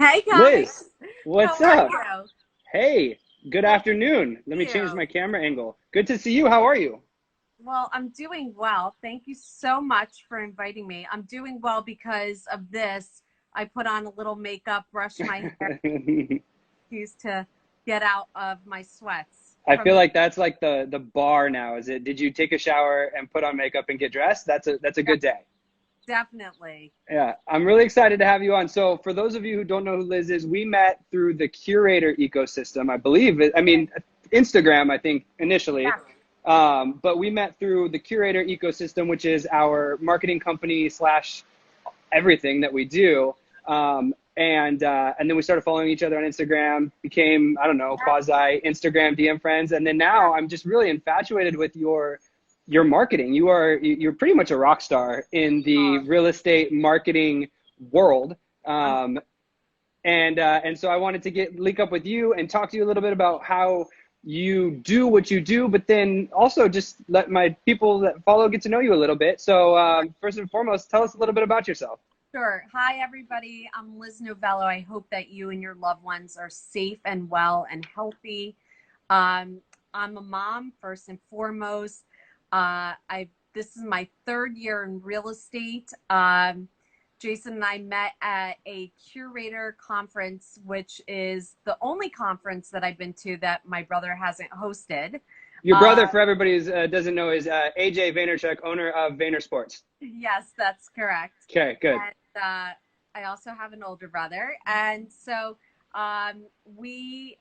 Hey Liz, guys, how what's are up? you? Hey, good Well, afternoon. Let me thank change you. my camera angle. Good to see you. How are you? Well, I'm doing well. Thank you so much for inviting me. I'm doing well because of this. I put on a little makeup, brushed my hair, used to get out of my sweats I from feel the like that's like the bar now. Is it? Did you take a shower and put on makeup and get dressed? That's a good day. definitely. Yeah, I'm really excited to have you on. So, for those of you who don't know who Liz is, we met through the curator ecosystem, I believe. Instagram, I think, initially. Yeah. But we met through the curator ecosystem, which is our marketing company slash everything that we do. And then we started following each other on Instagram, became, I don't know, quasi Instagram DM friends. And then now I'm just really infatuated with your marketing. You're pretty much a rock star in the Uh, real estate marketing world. I'm And so I wanted to link up with you and talk to you a little bit about how you do what you do, but then also just let my people that follow get to know you a little bit. So first and foremost, tell us a little bit about yourself. sure. Hi, everybody. I'm Liz Novello. I hope that you and your loved ones are safe and well and healthy. Um, I'm a mom first and foremost. I This is my third year in real estate. Jason and I met at a curator conference, which is the only conference that I've been to that my brother hasn't hosted. Your brother, Uh, for everybody who doesn't know, is AJ Vaynerchuk, owner of Vayner Sports. yes, that's correct. Okay, good. And I also have an older brother, and so um, we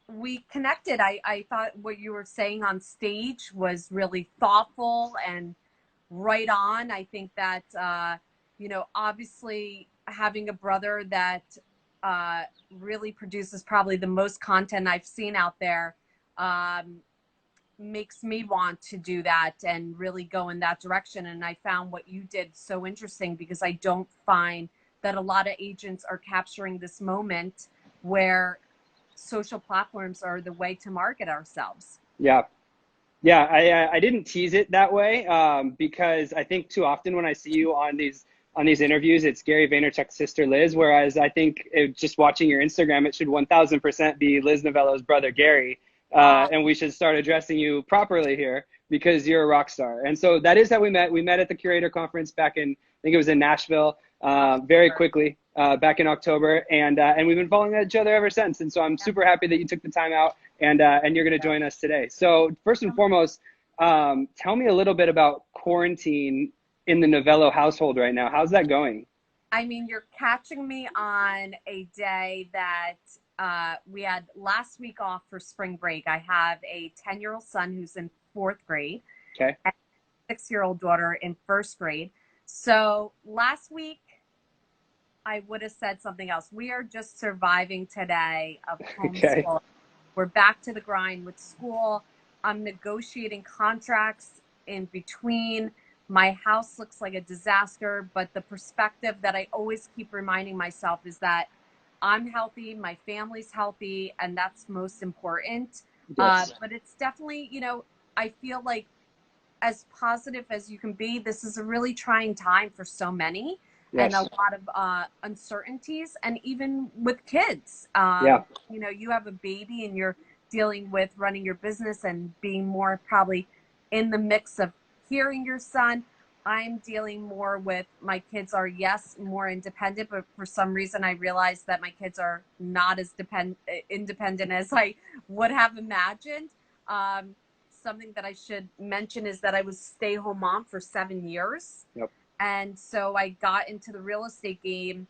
we connected. I thought what you were saying on stage was really thoughtful and right on. I think that, obviously having a brother that uh, really produces probably the most content I've seen out there um, makes me want to do that and really go in that direction. And I found what you did so interesting because I don't find that a lot of agents are capturing this moment where social platforms are the way to market ourselves. Yeah. Yeah, I didn't tease it that way because I think too often when I see you on these interviews, it's Gary Vaynerchuk's sister Liz. Whereas I think just watching your Instagram, it should 1000% be Liz Novello's brother Gary, Uh, and we should start addressing you properly here because you're a rock star. And so that is how we met. We met at the Curator Conference back in, I think it was in Nashville, very October. quickly back in October, and we've been following each other ever since. And so I'm super happy that you took the time out and you're going to join us today. So first and foremost, tell me a little bit about quarantine in the Novello household right now. How's that going? I mean, you're catching me on a day that we had last week off for spring break. I have a 10-year-old son who's in fourth grade Okay. and a 6-year-old daughter in first grade. So last week, I would have said something else. We are just surviving today of Okay. homeschool. We're back to the grind with school. I'm negotiating contracts in between. My house looks like a disaster, but the perspective that I always keep reminding myself is that I'm healthy, my family's healthy, and that's most important. Yes. But it's definitely, I feel like as positive as you can be, this is a really trying time for so many and a Yes. lot of uncertainties. And even with kids, Yeah. you have a baby and you're dealing with running your business and being more probably in the mix of hearing your son. I'm dealing more with my kids are, yes, more independent, but for some reason I realized that my kids are not as independent as I would have imagined. Um, Something that I should mention is that I was a stay-home mom for 7 years. Yep. And so I got into the real estate game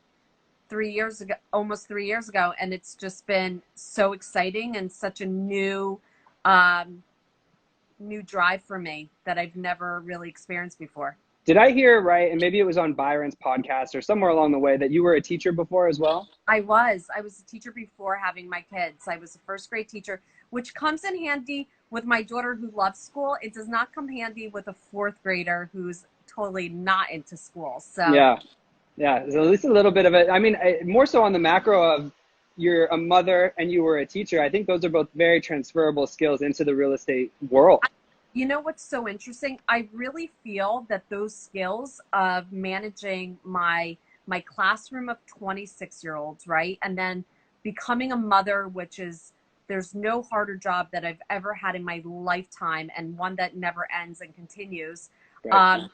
3 years ago, almost 3 years ago. And it's just been so exciting and such a um, new drive for me that I've never really experienced before. Did I hear right? And maybe it was on Byron's podcast or somewhere along the way that you were a teacher before as well? I was a teacher before having my kids. I was a first grade teacher, which comes in handy with my daughter who loves school. It does not come handy with a fourth grader who's totally not into school. So Yeah. Yeah. So at least a little bit of it. I mean, more so on the macro of you're a mother and you were a teacher. I think those are both very transferable skills into the real estate world. you know what's so interesting? I really feel that those skills of managing my my classroom of 26-year-olds, right? And then becoming a mother, which is, there's no harder job that I've ever had in my lifetime, and one that never ends and continues. Right.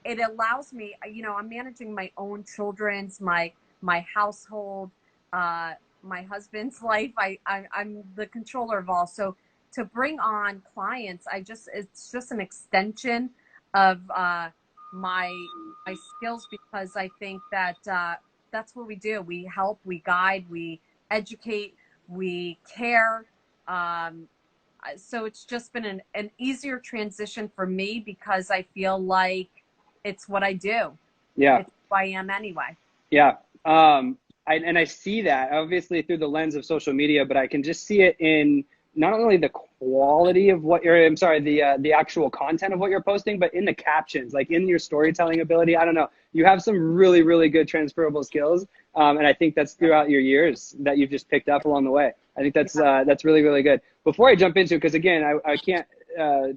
It allows me, you know, I'm managing my own children's, my household, my husband's life. I'm the controller of all. So to bring on clients, it's just an extension of my skills, because I think that that's what we do. We help, we guide, we educate, we care. So it's just been an easier transition for me, because I feel like it's what I do. Yeah. It's who I am anyway. Yeah. I see that obviously through the lens of social media, but I can just see it in not only the quality of what you're, I'm sorry, the actual content of what you're posting, but in the captions, like in your storytelling ability. I don't know. You have some really, really good transferable skills. And I think that's throughout your years that you've just picked up along the way. I think that's really, really good. Before I jump into it, because again, I can't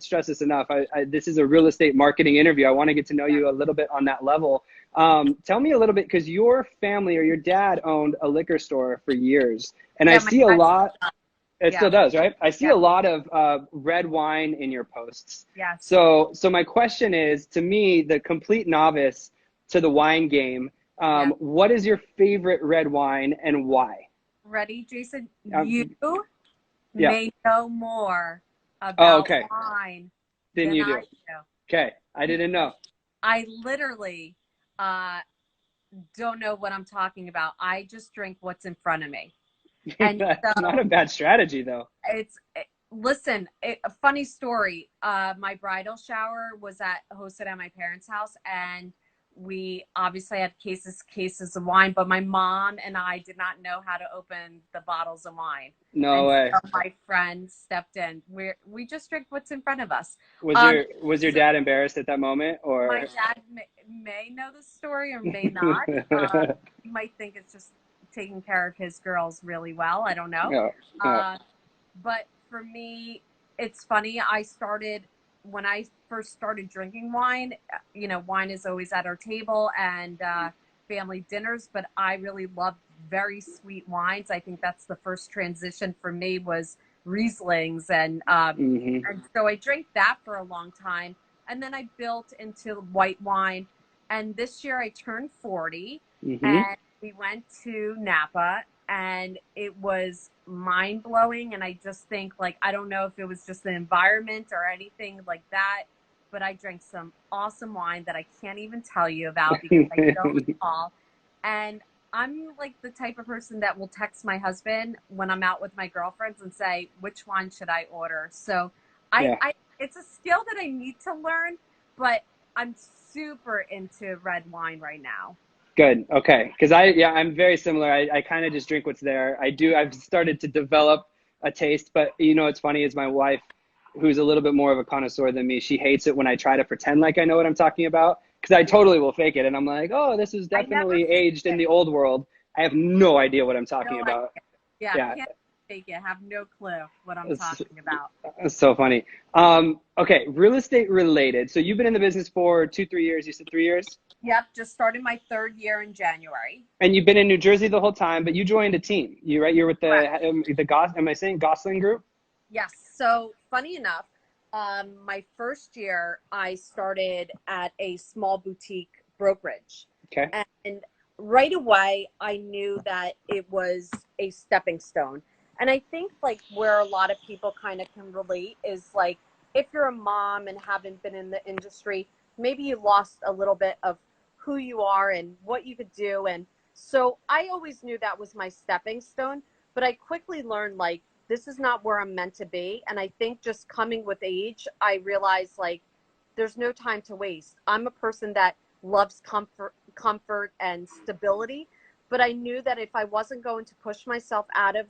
stress this enough. This is a real estate marketing interview. I want to get to know you a little bit on that level. Tell me a little bit, because your family or your dad owned a liquor store for years, and I see a lot. It still does, right? I see a lot of red wine in your posts. Yes. So my question is, to me, the complete novice to the wine game, what is your favorite red wine and why? Ready, Jason? You Yeah. may know more about okay. wine Than than you do. I do. Okay, I didn't know. I literally don't know what I'm talking about. I just drink what's in front of me. And That's so not a bad strategy, though. Listen, a funny story. My bridal shower was hosted at my parents' house, and we obviously had cases of wine, but my mom and I did not know how to open the bottles of wine. No way. So my friend stepped in. We just drink what's in front of us. Was your dad embarrassed at that moment, or? My dad may know the story or may not. He might think it's just taking care of his girls really well. I don't know. Yeah. But for me, it's funny. When I first started drinking wine, you know, wine is always at our table and family dinners, but I really love very sweet wines. I think that's the first transition for me, was Rieslings. And so I drank that for a long time. And then I built into white wine. And this year I turned 40 and we went to Napa, and it was mind blowing. And I just think, like, I don't know if it was just the environment or anything like that, but I drank some awesome wine that I can't even tell you about because I don't recall. And I'm like the type of person that will text my husband when I'm out with my girlfriends and say, which wine should I order? So it's a skill that I need to learn, but I'm super into red wine right now. Good. Okay. Because I'm very similar. I kind of just drink what's there. I've started to develop a taste, but you know, what's funny is my wife, who's a little bit more of a connoisseur than me, she hates it when I try to pretend like I know what I'm talking about, because I totally will fake it. And I'm like, oh, this is definitely aged in the old world. I have no idea what I'm talking about. Can't fake it. Have no clue what I'm talking about. It's so funny. Okay. Real estate related. So you've been in the business for 2-3 years. You said 3 years? Yep, just started my 3rd year in January. And you've been in New Jersey the whole time, but you joined a team. You're with am I saying Gosling Group? Yes. So funny enough, my first year I started at a small boutique brokerage. Okay. And right away I knew that it was a stepping stone. And I think like where a lot of people kind of can relate is like, if you're a mom and haven't been in the industry, maybe you lost a little bit of who you are and what you could do. And so I always knew that was my stepping stone, but I quickly learned like, this is not where I'm meant to be. And I think just coming with age, I realized like, there's no time to waste. I'm a person that loves comfort and stability, but I knew that if I wasn't going to push myself out of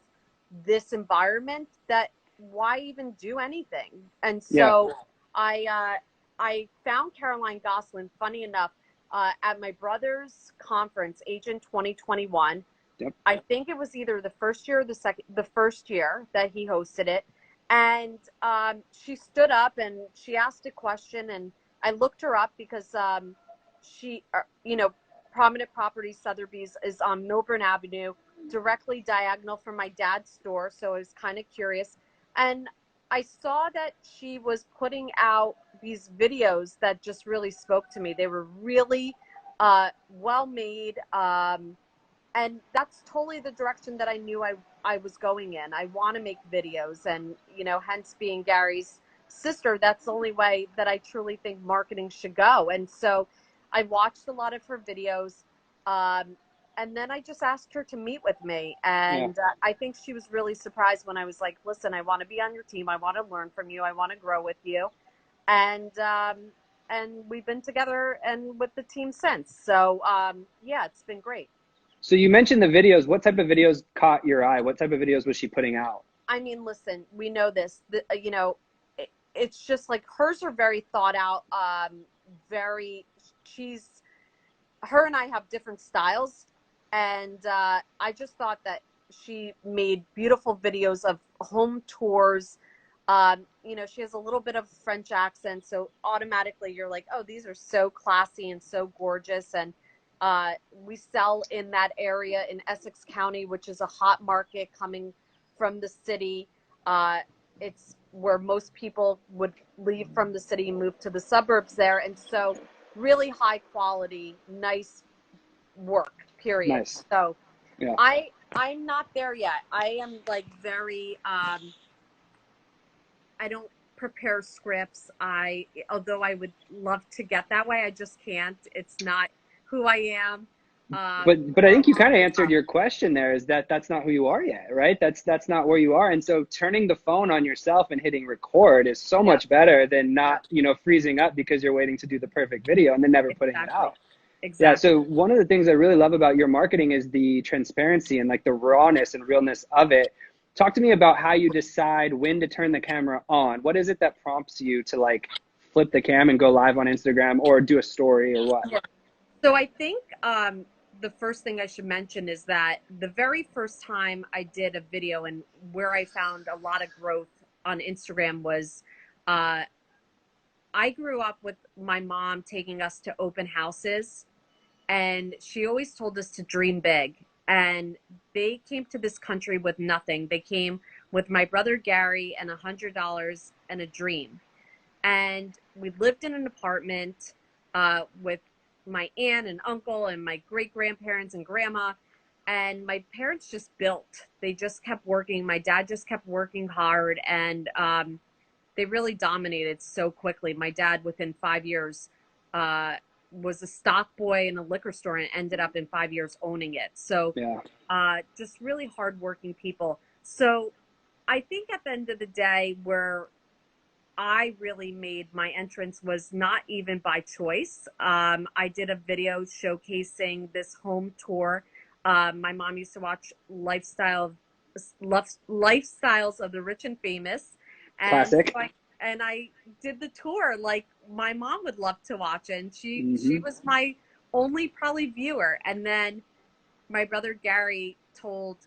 this environment, that why even do anything? And so I found Caroline Goslin, funny enough, at my brother's conference, Agent 2021. Yep. I think it was either the first year or the first year that he hosted it. And she stood up and she asked a question, and I looked her up because she, you know, Prominent Properties Sotheby's is on Milburn Avenue, directly diagonal from my dad's store. So I was kind of curious. And I saw that she was putting out these videos that just really spoke to me. They were really well made. And that's totally the direction that I knew I was going in. I want to make videos, and, you know, hence being Gary's sister, that's the only way that I truly think marketing should go. And so I watched a lot of her videos. And then I just asked her to meet with me. Yeah. And I think she was really surprised when I was like, listen, I want to be on your team. I want to learn from you. I want to grow with you. And we've been together and with the team since. So, yeah, it's been great. So you mentioned the videos. What type of videos caught your eye? What type of videos was she putting out? I mean, listen, we know this, you know, it's just like hers are very thought out. Her and I have different styles. And I just thought that she made beautiful videos of home tours. You know, she has a little bit of French accent. So automatically you're like, oh, these are so classy and so gorgeous. And we sell in that area in Essex County, which is a hot market coming from the city. It's where most people would leave from the city and move to the suburbs there. And so really high quality, nice work, period. Nice. So Yeah. I'm not there yet. I am like very, I don't prepare scripts. Although I would love to get that way, I just can't. It's not who I am. But I think you kind of answered your question there, is that that's not who you are yet, right? That's not where you are. And so turning the phone on yourself and hitting record is so much better than not, you know, freezing up because you're waiting to do the perfect video and then never putting it out. Exactly. Yeah. So one of the things I really love about your marketing is the transparency and like the rawness and realness of it. Talk to me about how you decide when to turn the camera on. What is it that prompts you to like flip the cam and go live on Instagram or do a story or what? Yeah. So I think the first thing I should mention is that the very first time I did a video and where I found a lot of growth on Instagram was I grew up with my mom taking us to open houses, and she always told us to dream big. And they came to this country with nothing. They came with my brother Gary and $100 and a dream. And we lived in an apartment with my aunt and uncle and my great grandparents and grandma. And my parents just built. They just kept working. My dad just kept working hard, and they really dominated so quickly. My dad, within 5 years, was a stock boy in a liquor store and ended up in 5 years owning it. So just really hardworking people. So I think at the end of the day, where I really made my entrance was not even by choice. I did a video showcasing this home tour. My mom used to watch Lifestyles of the Rich and Famous. And Classic. and I did the tour like my mom would love to watch it. And she was my only probably viewer. And then my brother Gary told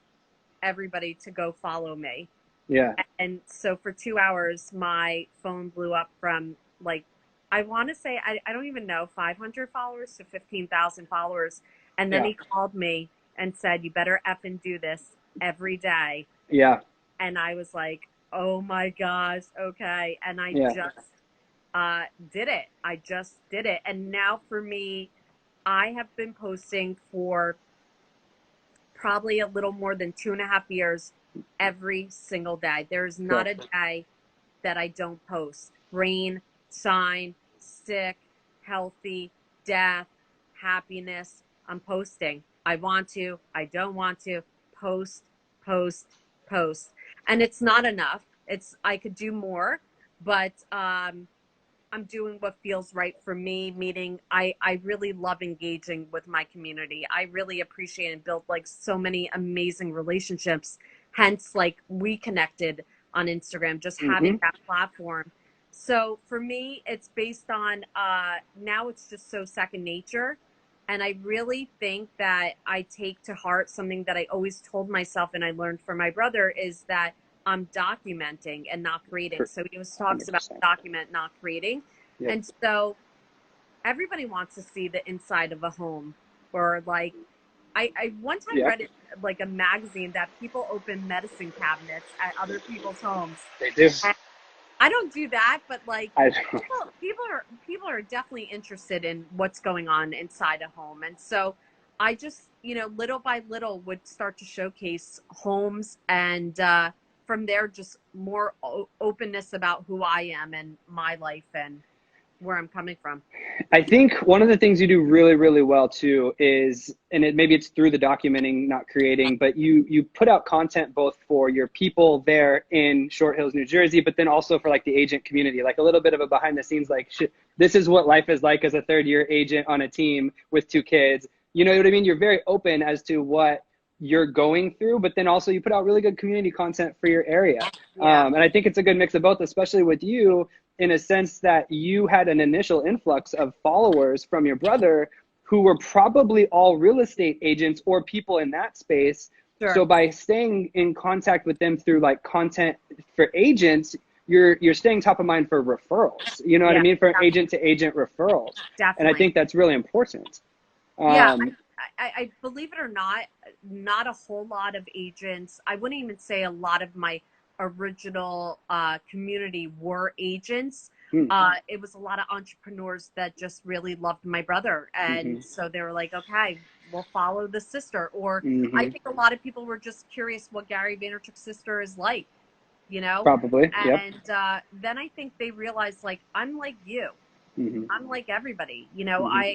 everybody to go follow me. Yeah. And so for 2 hours, my phone blew up from like, I want to say, I don't even know, 500 followers to 15,000 followers. And then he called me and said, you better effing do this every day. Yeah. And I was like, oh my gosh, okay. And I just did it. I just did it. And now for me, I have been posting for probably a little more than 2.5 years every single day. There's not a day that I don't post. Rain, shine, sick, healthy, death, happiness. I'm posting. I want to, I don't want to, post, post, post. And it's not enough. I could do more, but I'm doing what feels right for me, meaning I really love engaging with my community. I really appreciate and build like so many amazing relationships. Hence, like we connected on Instagram, just having that platform. So for me, it's based on, now it's just so second nature. And I really think that I take to heart something that I always told myself and I learned from my brother is that I'm documenting and not creating. So he always talks about document, not creating. Yep. And so everybody wants to see the inside of a home. or like I one time Yeah, read it like a magazine that people open medicine cabinets at other people's homes. they do. And I don't do that, but like I people are definitely interested in what's going on inside a home. And so I just, little by little would start to showcase homes and from there just more openness about who I am and my life and where I'm coming from. I think one of the things you do really, really well too is, and maybe it's through the documenting, not creating, but you put out content both for your people there in Short Hills, New Jersey, but then also for like the agent community, like a little bit of a behind the scenes, like this is what life is like as a third year agent on a team with 2 kids. You know what I mean? You're very open as to what you're going through, but then also you put out really good community content for your area. Yeah. And I think it's a good mix of both, especially with you, in a sense that you had an initial influx of followers from your brother who were probably all real estate agents or people in that space. Sure. So by staying in contact with them through like content for agents, you're staying top of mind for referrals. You know what I Yeah, mean? For agent to agent referrals. And I definitely. think that's really important. Yeah, Um, I believe it or not a whole lot of agents. I wouldn't even say a lot of my original community were agents. hmm, It was a lot of entrepreneurs that just really loved my brother, hmm, and so they were like, "Okay, we'll follow the sister." Or I hmm, think a lot of people were just curious what Gary Vaynerchuk's sister is like, you know. probably. Yep. And then I think they realized, like, I'm like you. Hmm, I'm like everybody. hmm,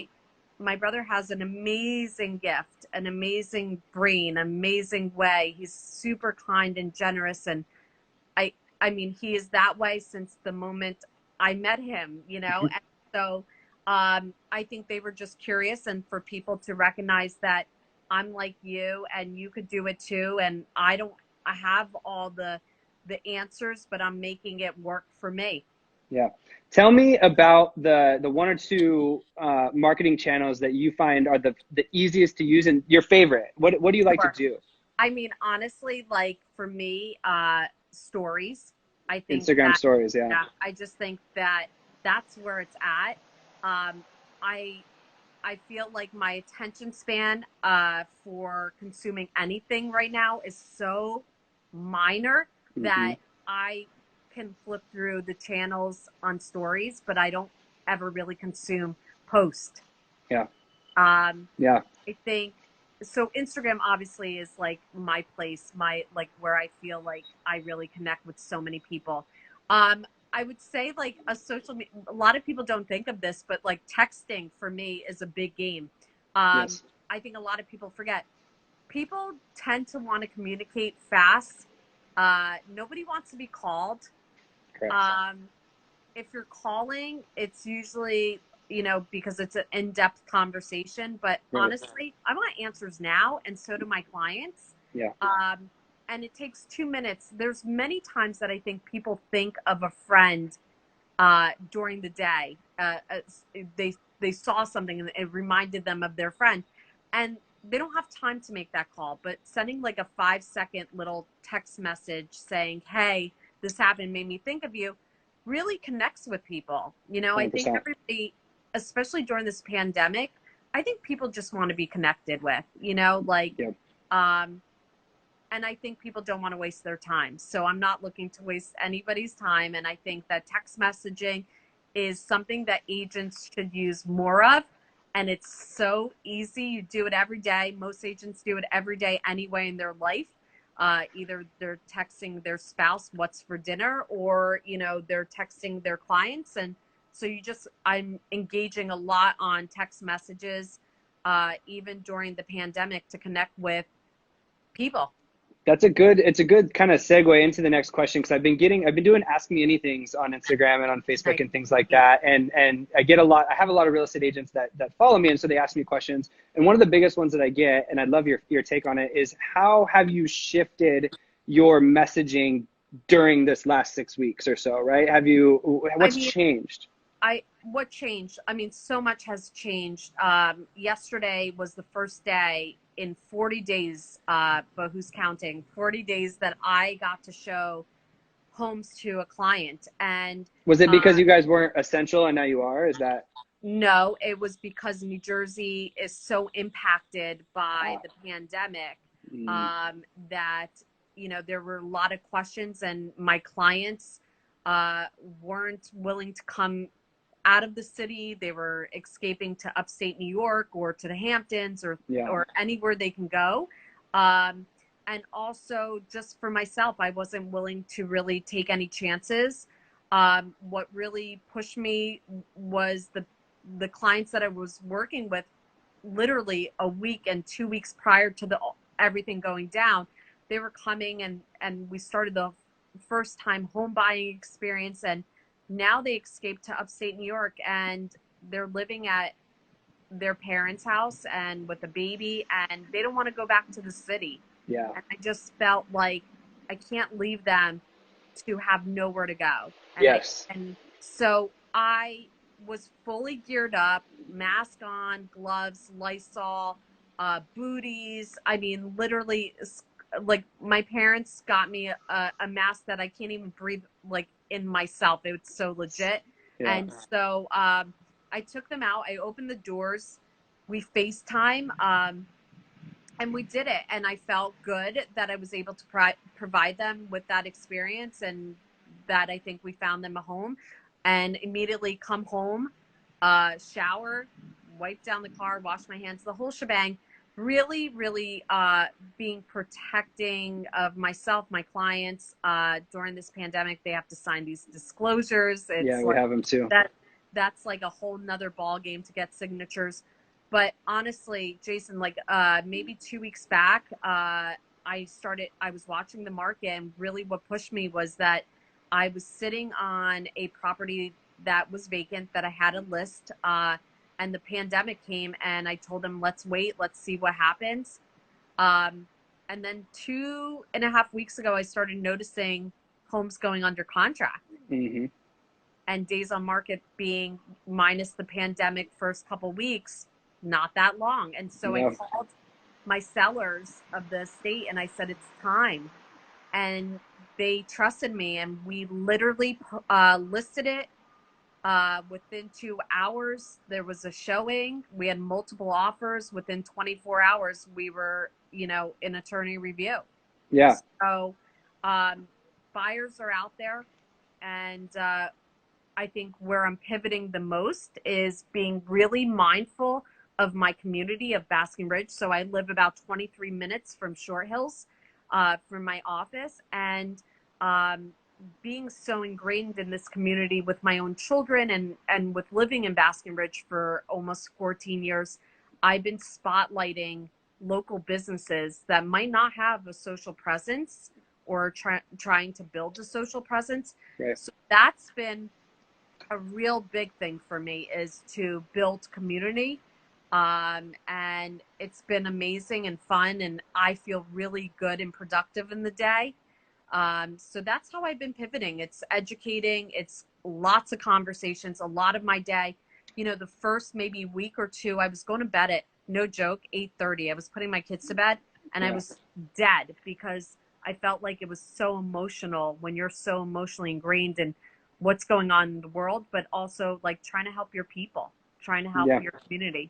My brother has an amazing gift, an amazing brain, amazing way. He's super kind and generous. And I mean, he is that way since the moment I met him. And so I think they were just curious and for people to recognize that I'm like you and you could do it too. And I have all the answers, but I'm making it work for me. yeah. Tell me about the 1 or 2 marketing channels that you find are the easiest to use and your favorite. What do you like to Sure. do? I mean, honestly, like for me, stories. I think Instagram that, stories, yeah. yeah, I just think that that's where it's at. Um, I I feel like my attention span for consuming anything right now is so minor Hmm. that I can flip through the channels on stories, but I don't ever really consume post. Yeah. Um, Yeah. I think so. Instagram obviously is like my place, my like where I feel like I really connect with so many people. I would say like a lot of people don't think of this, but like texting for me is a big game. Yes. I think a lot of people forget. People tend to want to communicate fast. Nobody wants to be called. Correct. Um, if you're calling, it's usually, because it's an in-depth conversation. But Right. honestly, I want answers now, and so do my clients. Yeah. And it takes 2 minutes. There's many times that I think people think of a friend during the day. They saw something and it reminded them of their friend, and they don't have time to make that call. But sending like a 5-second little text message saying, "Hey, this happened, made me think of you," really connects with people. I think 100%. everybody, especially during this pandemic, I think people just want to be connected with. Like Yep. um, and I think people don't want to waste their time. So I'm not looking to waste anybody's time. And I think that text messaging is something that agents should use more of. And it's so easy. You do it every day. Most agents do it every day anyway in their life. Either they're texting their spouse what's for dinner, or they're texting their clients. And so I'm engaging a lot on text messages, even during the pandemic, to connect with people. It's a good kind of segue into the next question because I've been doing Ask Me Anythings on Instagram and on Facebook Nice. and things like that. And I have a lot of real estate agents that follow me. And so they ask me questions. And one of the biggest ones that I get, and I'd love your take on it, is how have you shifted your messaging during this last 6 weeks or so, right? I What's mean, changed? what changed? I mean, so much has changed. Yesterday was the first day in 40 days, but who's counting? 40 days that I got to show homes to a client. And Was it because uh, you guys weren't essential and now you are? Is that? No, it was because New Jersey is so impacted by the pandemic, Mm, um, that, you know, there were a lot of questions, and my clients uh, weren't willing to come out of the city. They were escaping to upstate New York or to the Hamptons, yeah. or anywhere they can go. Um, and also, just for myself, I wasn't willing to really take any chances. What really pushed me was the clients that I was working with literally a week and 2 weeks prior to the everything going down. They were coming, and we started the first time home buying experience, and now they escaped to upstate New York, and they're living at their parents' house and with a baby, and they don't want to go back to the city. Yeah. And I just felt like I can't leave them to have nowhere to go. Yes. And so I was fully geared up, mask on, gloves, Lysol, booties. I mean, literally, like my parents got me a mask that I can't even breathe like in myself. It was so legit. Yeah. And so I took them out. I opened the doors. We FaceTime. And we did it, and I felt good that I was able to provide them with that experience, and that I think we found them a home. And immediately come home, shower, wipe down the car, wash my hands, the whole shebang. Really, really being protecting of myself, my clients. During this pandemic, they have to sign these disclosures. Yeah, It's we like have them too. that's like a whole nother ball game to get signatures. But honestly, Jason, like maybe 2 weeks back, I was watching the market, and really what pushed me was that I was sitting on a property that was vacant that I had a list, and the pandemic came, and I told them, let's wait, let's see what happens. Um, and then 2.5 weeks ago, I started noticing homes going under contract, Hmm. and days on market being, minus the pandemic first couple weeks, not that long. And so I No. called my sellers of the estate, and I said, it's time. And they trusted me, and we literally listed it. Within 2 hours, there was a showing. We had multiple offers. Within 24 hours, we were, in attorney review. Yeah. So um, buyers are out there, and I think where I'm pivoting the most is being really mindful of my community of Basking Ridge. So I live about 23 minutes from Short Hills, from my office, and um, being so ingrained in this community with my own children, and with living in Basking Ridge for almost 14 years, I've been spotlighting local businesses that might not have a social presence, or trying to build a social presence. Right. So that's been a real big thing for me, is to build community. And it's been amazing and fun, and I feel really good and productive in the day. So that's how I've been pivoting. It's educating, it's lots of conversations, a lot of my day. The first maybe week or two, I was going to bed at, no joke, 8:30. I was putting my kids to bed, and I Yeah. was dead, because I felt like it was so emotional when you're so emotionally ingrained in what's going on in the world, but also like trying to help your people, trying to help Yeah. your community.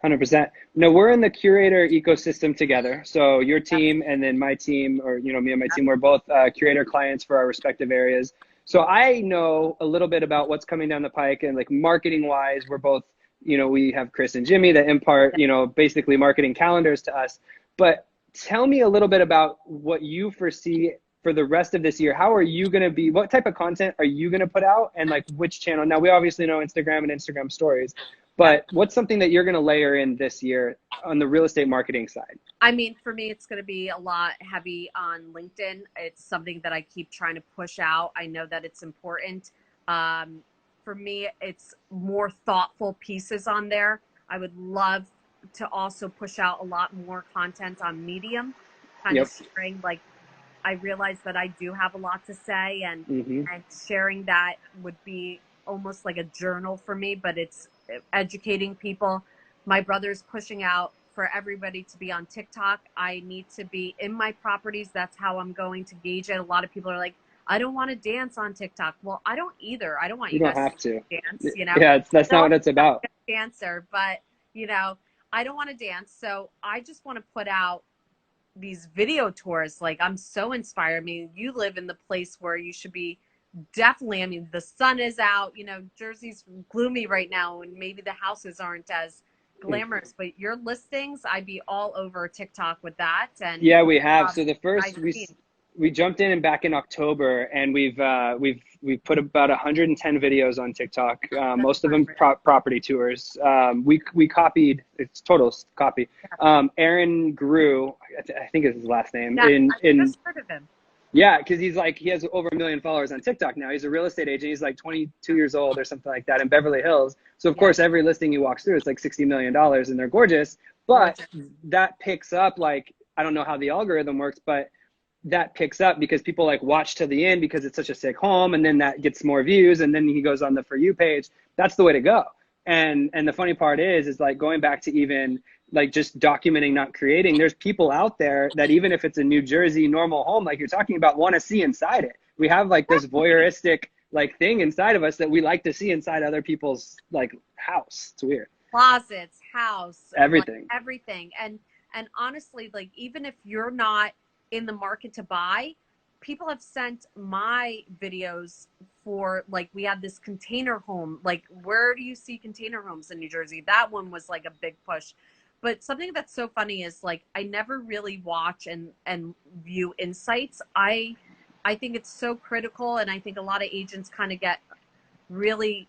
100%. No, we're in the curator ecosystem together. So your team and then my team, or me and my team, we're both curator clients for our respective areas. So I know a little bit about what's coming down the pike, and like marketing wise, we're both, we have Chris and Jimmy that impart, basically marketing calendars to us. But tell me a little bit about what you foresee for the rest of this year. How are you going to be, what type of content are you going to put out, and like which channel? Now, we obviously know Instagram and Instagram stories, but what's something that you're going to layer in this year on the real estate marketing side? I mean, for me, it's going to be a lot heavy on LinkedIn. It's something that I keep trying to push out. I know that it's important. Um, for me, it's more thoughtful pieces on there. I would love to also push out a lot more content on Medium, kind of Yep. sharing, like, I realize that I do have a lot to say, and Mm-hmm. sharing that would be almost like a journal for me, but it's educating people. My brother's pushing out for everybody to be on TikTok. I need to be in my properties. That's how I'm going to gauge it. A lot of people are like, I don't want to dance on TikTok. Well, I don't either. I don't want You you don't guys have to. to dance, you know. Yeah, that's not No, what it's I'm about. a dancer, but you know, I don't want to dance. So I just want to put out these video tours. Like, I'm so inspired. I mean, you live in the place where you should be definitely. I mean, the sun is out, you know, Jersey's gloomy right now, and maybe the houses aren't as glamorous, but your listings, I'd be all over TikTok with that. And Yeah, we have. um, So the first I've seen we jumped in and back in October, and we've put about 110 videos on TikTok. that's Most of them unreal. property tours. We copied. It's total copy. Aaron Grew, I think is his last name. Yeah, I In just heard of him. Yeah, because he has over 1 million followers on TikTok now. He's a real estate agent. He's like 22 years old or something like that in Beverly Hills. So of Yeah, course, every listing he walks through, it's like $60 million, and they're gorgeous. But gorgeous. that picks up, like, I don't know how the algorithm works, but that picks up because people like watch to the end because it's such a sick home, and then that gets more views, and then he goes on the For You page. That's the way to go. And the funny part is like going back to even like just documenting, not creating. There's people out there that even if it's a New Jersey normal home, like you're talking about, want to see inside it. We have like this voyeuristic like thing inside of us that we like to see inside other people's like house. It's weird. Closets, house, like Everything. everything. And honestly, like, even if you're not in the market to buy, people have sent my videos for, like, we had this container home. Like, where do you see container homes in New Jersey? That one was like a big push. But something that's so funny is, like, I never really watch and view insights. I think it's so critical, and I think a lot of agents kind of get really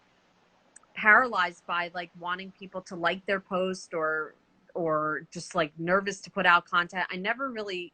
paralyzed by like wanting people to like their post, or just like nervous to put out content. I never really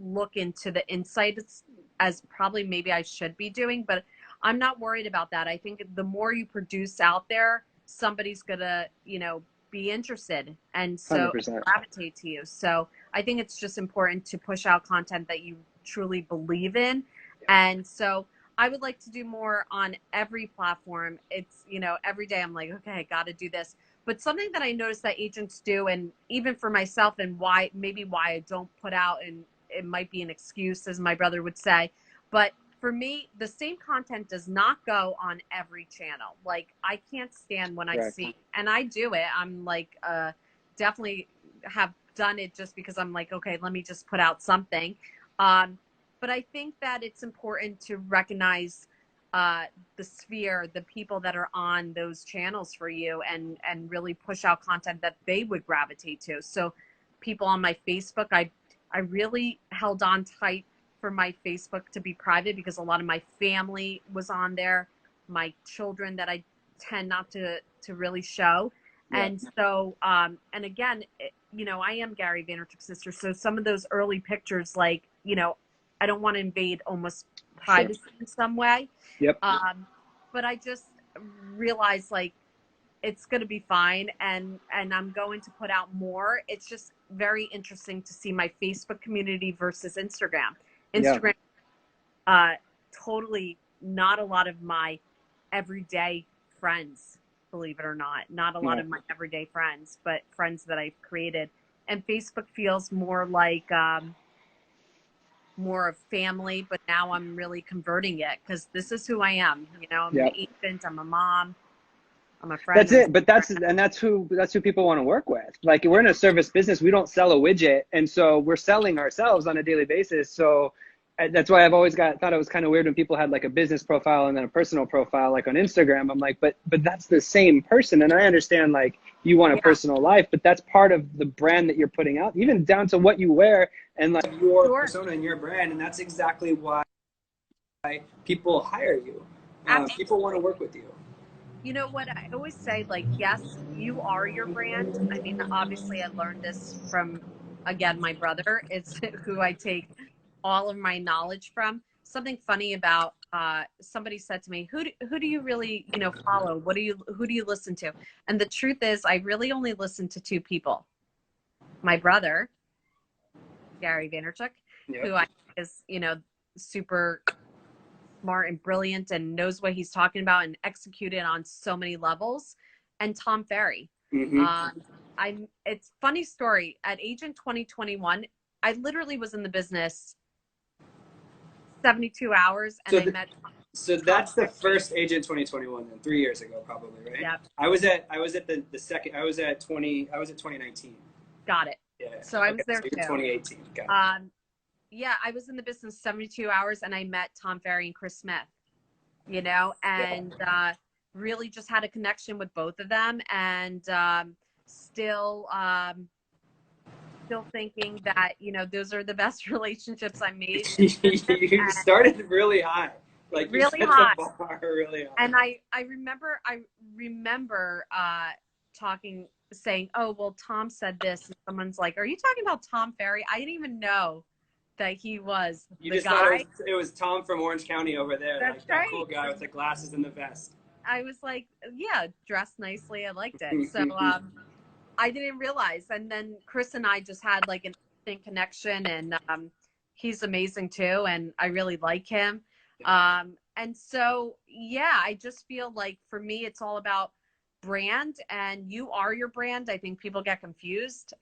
look into the insights as probably maybe I should be doing, but I'm not worried about that. I think the more you produce out there, somebody's gonna, you know, be interested, and so 100%. gravitate to you. So I think it's just important to push out content that you truly believe in. And so I would like to do more on every platform. It's, you know, every day I'm like, okay, I got to do this. But something that I noticed that agents do, and even for myself, and why I don't put out, and it might be an excuse, as my brother would say, but for me, the same content does not go on every channel. Like, I can't stand when I Correct. see, and I do it. I'm like, definitely have done it just because I'm like, okay, let me just put out something. Um, but I think that it's important to recognize the sphere, the people that are on those channels for you, and really push out content that they would gravitate to. So people on my Facebook, I really held on tight for my Facebook to be private because a lot of my family was on there, my children that I tend not to really show. Yeah. And so, and again, you know, I am Gary Vaynerchuk's sister. So some of those early pictures, like, you know, I don't want to invade almost Sure. privacy in some way. Yep. But I just realized, like, it's going to be fine, and I'm going to put out more. It's just very interesting to see my Facebook community versus Instagram. Yeah. Instagram, totally not a lot of my everyday friends, believe it or not. Not a lot Yeah. of my everyday friends, but friends that I've created. And Facebook feels more like more of family, but now I'm really converting it because this is who I am. You know, I'm an Yeah. agent, I'm a mom, I'm a friend. That's it. But that's who people want to work with. Like, we're in a service business. We don't sell a widget. And so we're selling ourselves on a daily basis. So that's why I've always thought it was kind of weird when people had like a business profile and then a personal profile, like on Instagram. I'm like, but that's the same person. And I understand, like, you want a Yeah, personal life, but that's part of the brand that you're putting out, even down to what you wear and like your sure. persona and your brand. And that's exactly why people hire you. Absolutely. People want to work with you. You know what? I always say, like, yes, you are your brand. I mean, obviously, I learned this from, again, my brother is who I take all of my knowledge from. Something funny about somebody said to me, who do you really, you know, follow? Who do you listen to? And the truth is, I really only listen to two people. My brother, Gary Vaynerchuk, Yep. who I think is, you know, super smart and brilliant and knows what he's talking about and executed on so many levels, and Tom Ferry. Mm-hmm. It's funny story. At Agent 2021, I literally was in the business 72 hours, and So I met so Tom that's the Ferry. first Agent 2021 then, 3 years ago probably, right? Yep, I was at the second. I was at 2019. got it. Yeah. So I Okay. was there So you're too. 2018. Got it. Yeah, I was in the business 72 hours, and I met Tom Ferry and Chris Smith, you know, Yeah. and really just had a connection with both of them, and still still thinking that, you know, those are the best relationships I made in business, You and started really high. Like you really set the hot. bar really high. And I remember talking, saying, "Oh, well, Tom said this," and someone's like, "Are you talking about Tom Ferry?" I didn't even know that he was You the just thought guy. it was Tom from Orange County over there, That's like that cool right. guy with the glasses and the vest. I was like, yeah, dressed nicely. I liked it. So I didn't realize. And then Chris and I just had like an instant connection, and he's amazing too. And I really like him. And so, yeah, I just feel like for me, it's all about brand, and you are your brand. I think people get confused.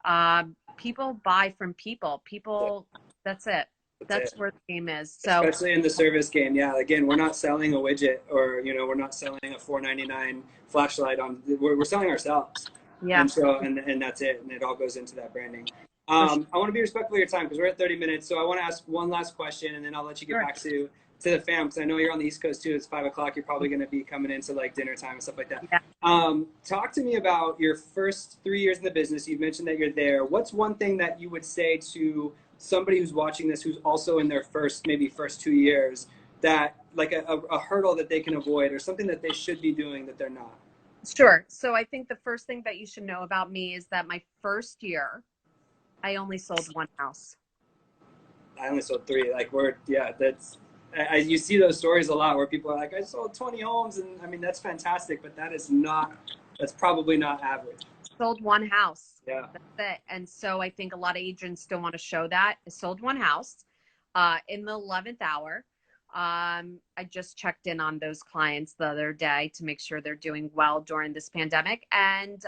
People buy from people. Yeah, People, that's it. that's That's it. where the game is. So, Especially in the service game. Yeah, again, we're not selling a widget, or we're not selling a $4.99 flashlight on. We're selling ourselves, yeah, and so and that's it, and it all goes into that branding. for sure. I want to be respectful of your time because we're at 30 minutes, so I want to ask one last question, and then I'll let you get Sure. back to the fam because I know you're on the East Coast too. It's 5 o'clock. You're probably going to be coming into like dinner time and stuff like that. Yeah. Talk to me about your first 3 years in the business. You've mentioned that you're there. What's one thing that you would say to somebody who's watching this who's also in their first 2 years, that like a hurdle that they can avoid or something that they should be doing that they're not? Sure. So I think the first thing that you should know about me is that my first year, I only sold one house. I only sold three. Like that's you see those stories a lot where people are like, I sold 20 homes, and I mean that's fantastic, but that's probably not average. Sold one house. Yeah. That's it. And so I think a lot of agents don't want to show that. I sold one house in the 11th hour. I just checked in on those clients the other day to make sure they're doing well during this pandemic. And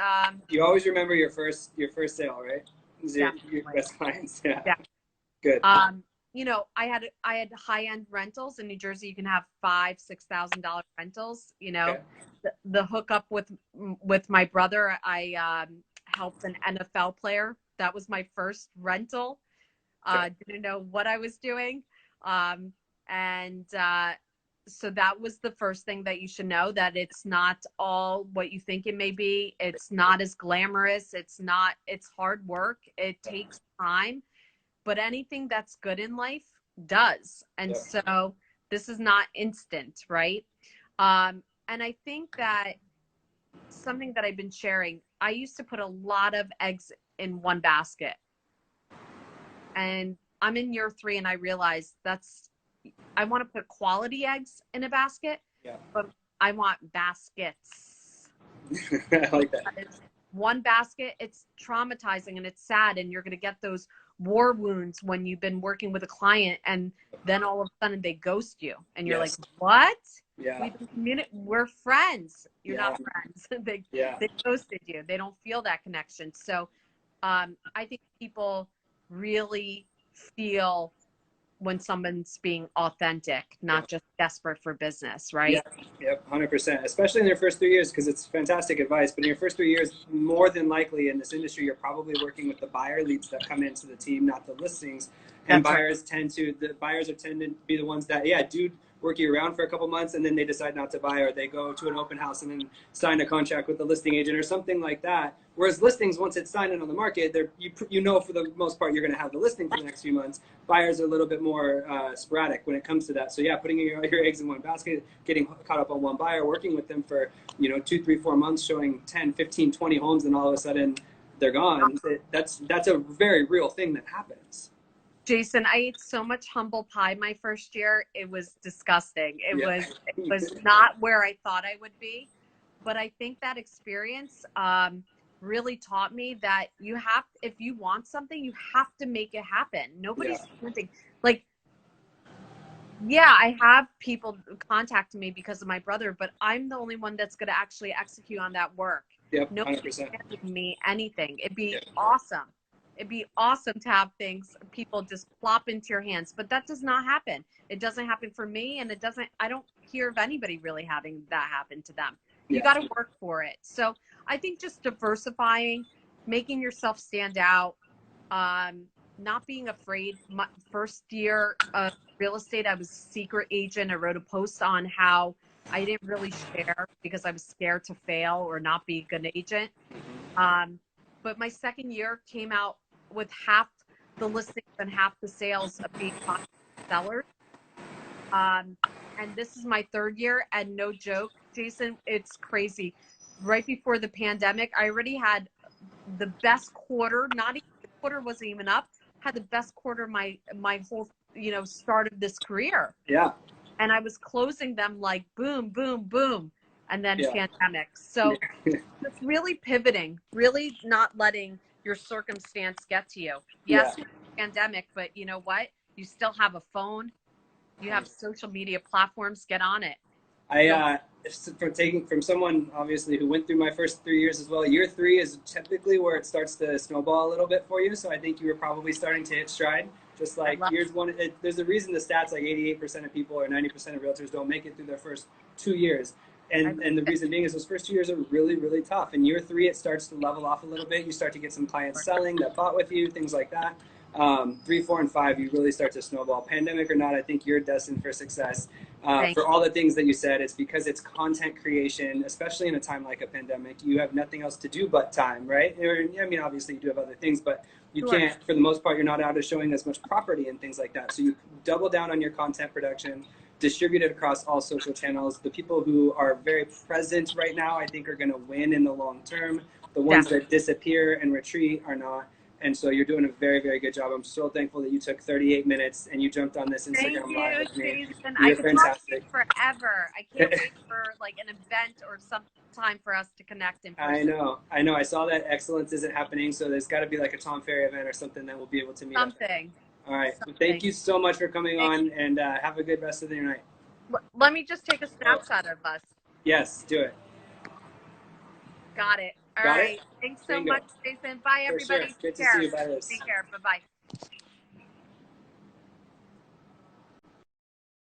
You always remember your first sale, right? Your best clients. Yeah. yeah. Good. You know, I had high-end rentals in New Jersey. You can have $5,000-$6,000 rentals. You know, Okay. the hookup with my brother, I helped an NFL player. That was my first rental. Didn't know what I was doing, and so that was the first thing that you should know, that it's not all what you think it may be. It's not as glamorous. It's hard work. It takes time. But anything that's good in life does. And so this is not instant, right? And I think that something that I've been sharing, I used to put a lot of eggs in one basket. And I'm in year 3, and I realized I want to put quality eggs in a basket, but I want baskets. I like that. One basket, it's traumatizing and it's sad, and you're going to get those war wounds when you've been working with a client and then all of a sudden they ghost you and you're like, what? Yeah. We're friends. You're not friends. They Yeah. ghosted you. They don't feel that connection. So I think people really feel when someone's being authentic, not just desperate for business, right? Yep, 100%. Especially in your first 3 years, because it's fantastic advice. But in your first 3 years, more than likely in this industry, you're probably working with the buyer leads that come into the team, not the listings. And buyers tend to be the ones that, do work you around for a couple months, and then they decide not to buy, or they go to an open house and then sign a contract with the listing agent or something like that. Whereas listings, once it's signed and on the market, for the most part you're going to have the listing for the next few months. Buyers are a little bit more sporadic when it comes to that. So putting your eggs in one basket, getting caught up on one buyer, working with them for 2, 3, 4 months, showing 10, 15, 20 homes, and all of a sudden they're gone. That's a very real thing that happens. Jason, I ate so much humble pie my first year. It was disgusting. It was not where I thought I would be. But I think that experience really taught me that if you want something, you have to make it happen. Nobody's wanting, like, I have people contact me because of my brother, but I'm the only one that's going to actually execute on that work. Yep, Nobody's 100%. giving me anything. It'd be awesome it'd be awesome to have people just plop into your hands, but that does not happen. It doesn't happen for me, and I don't hear of anybody really having that happen to them. You got to work for it. So I think just diversifying, making yourself stand out, not being afraid. My first year of real estate, I was a secret agent. I wrote a post on how I didn't really share because I was scared to fail or not be a good agent. But my second year came out with half the listings and half the sales of being sellers. And this is my third year, and no joke, Jason, it's crazy. Right before the pandemic, I already had the best quarter. Not even the quarter wasn't even up. Had the best quarter my whole start of this career. Yeah. And I was closing them like boom, boom, boom, and then pandemic. So just really pivoting, really not letting your circumstance get to you. Yes, pandemic, but you know what? You still have a phone. You have social media platforms. Get on it. From someone obviously who went through my first 3 years as well, year 3 is typically where it starts to snowball a little bit for you. So I think you were probably starting to hit stride. Just like years one, there's a reason the stats like 88% of people or 90% of realtors don't make it through their first 2 years. And the reason being is those first 2 years are really, really tough. In year 3, it starts to level off a little bit. You start to get some clients selling that bought with you, things like that. 3, 4, and 5, you really start to snowball. Pandemic or not, I think you're destined for success. For all the things that you said, it's because it's content creation, especially in a time like a pandemic. You have nothing else to do but time, right? I mean, obviously you do have other things, but you can't, for the most part, you're not out of showing as much property and things like that. So you double down on your content production, distribute it across all social channels. The people who are very present right now, I think, are going to win in the long term. The ones that disappear and retreat are not. And so you're doing a very, very good job. I'm so thankful that you took 38 minutes and you jumped on this Instagram Live with me. Jason. I could talk to you forever. I can't wait for like an event or some time for us to connect in person. I know. I saw that Excellence isn't happening, so there's got to be like a Tom Ferry event or something that we'll be able to meet. Something. All right. Well, thank you so much for coming on, and have a good rest of your night. Let me just take a snapshot of us. Yes, do it. Got it. All right. Thanks so much, Jason. Bye, everybody. Sure. Good to see you. Bye, Liz. Take care. Bye-bye.